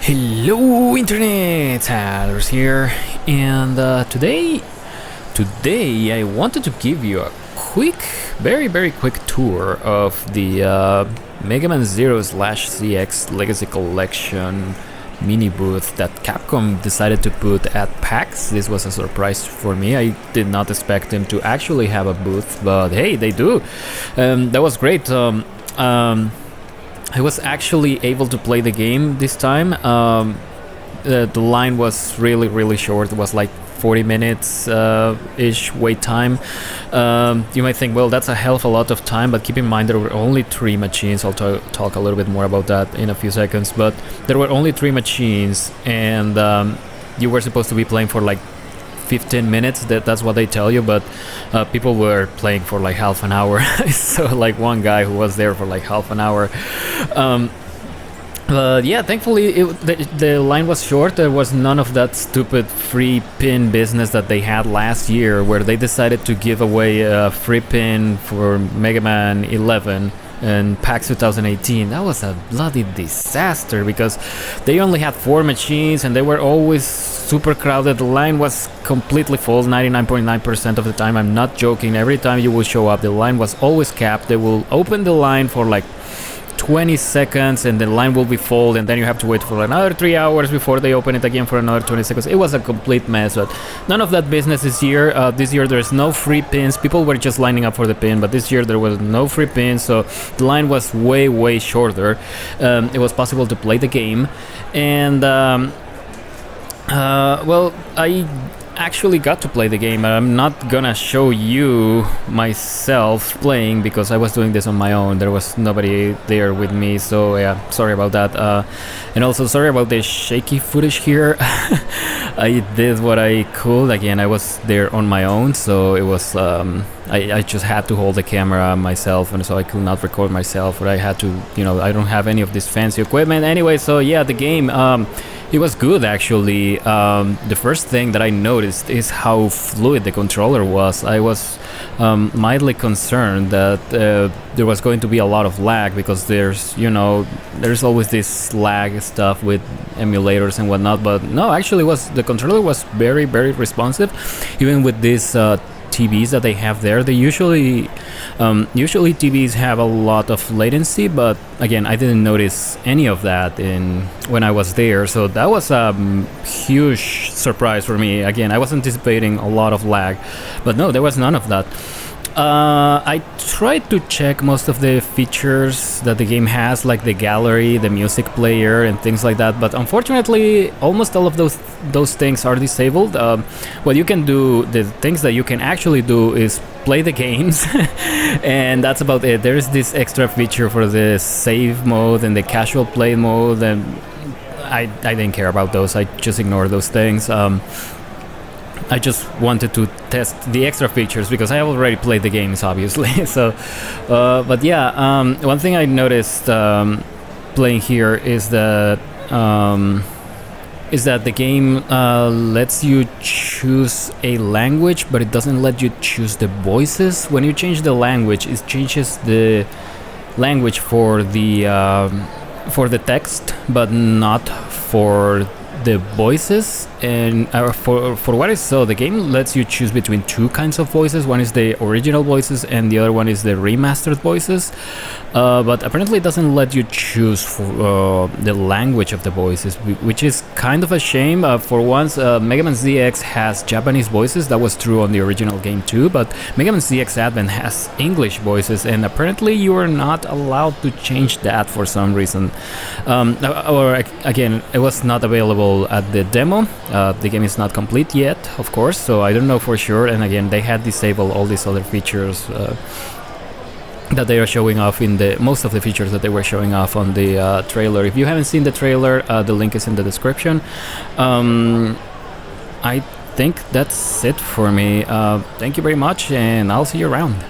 Hello Internet, Tyler's here, and today I wanted to give you a quick, very quick tour of the Mega Man Zero/CX Legacy Collection mini booth that Capcom decided to put at PAX. This was a surprise for me. I did not expect them to actually have a booth, but hey, they do. That was great. I was actually able to play the game this time. The line was really short. It was like 40 minutes ish wait time. You might think, well, that's a hell of a lot of time, but keep in mind there were only 3 machines. I'll talk a little bit more about that in a few seconds, but there were only 3 machines, and you were supposed to be playing for like 15 minutes. That's what they tell you, but people were playing for like half an hour. So like one guy who was there for like half an hour. But yeah, thankfully the line was short. There was none of that stupid free pin business that they had last year, where they decided to give away a free pin for Mega Man 11 and PAX 2018. That was a bloody disaster because they only had 4 machines and they were always super crowded. The line was completely full 99.9% of the time. I'm not joking. Every time you will show up, the line was always capped. They will open the line for like 20 seconds and the line will be full, and then you have to wait for another 3 hours before they open it again for another 20 seconds. It was a complete mess, but none of that business this year. This year there's no free pins. People were just lining up for the pin, but this year there was no free pins, so the line was way shorter. It was possible to play the game, and well, I actually got to play the game. I'm not gonna show you myself playing because I was doing this on my own. There was nobody there with me, so yeah, sorry about that. And also sorry about the shaky footage here. I did what I could. Again, I was there on my own, so it was I just had to hold the camera myself, and so I could not record myself, or I had to, you know, I don't have any of this fancy equipment anyway. So yeah, the game, it was good actually. The first thing that I noticed is how fluid the controller was. I was mildly concerned that there was going to be a lot of lag because there's always this lag stuff with emulators and whatnot, but no, actually the controller was very responsive, even with this TVs that they have there. They usually TVs have a lot of latency, but again, I didn't notice any of that when I was there, so that was a huge surprise for me. Again, I was anticipating a lot of lag, but no, there was none of that. I tried to check most of the features that the game has, like the gallery, the music player, and things like that, but unfortunately almost all of those things are disabled. What you can do, the things that you can actually do, is play the games and that's about it. There's this extra feature for the save mode and the casual play mode, and I didn't care about those. I just ignored those things. I just wanted to test the extra features because I already played the games, obviously. So, but yeah, one thing I noticed playing here is that the game lets you choose a language, but it doesn't let you choose the voices. When you change the language, it changes the language for the text, but not for the voices. And for what I saw, the game lets you choose between 2 kinds of voices. One is the original voices and the other one is the remastered voices, but apparently it doesn't let you choose for the language of the voices, which is kind of a shame. For once, Mega Man ZX has Japanese voices. That was true on the original game too, but Mega Man ZX Advent has English voices, and apparently you are not allowed to change that for some reason. Or again, it was not available at the demo. The game is not complete yet, of course, so I don't know for sure. And again, they had disabled all these other features that they are showing off in most of the features that they were showing off on the trailer. If you haven't seen the trailer, the link is in the description. I think that's it for me. Thank you very much, and I'll see you around.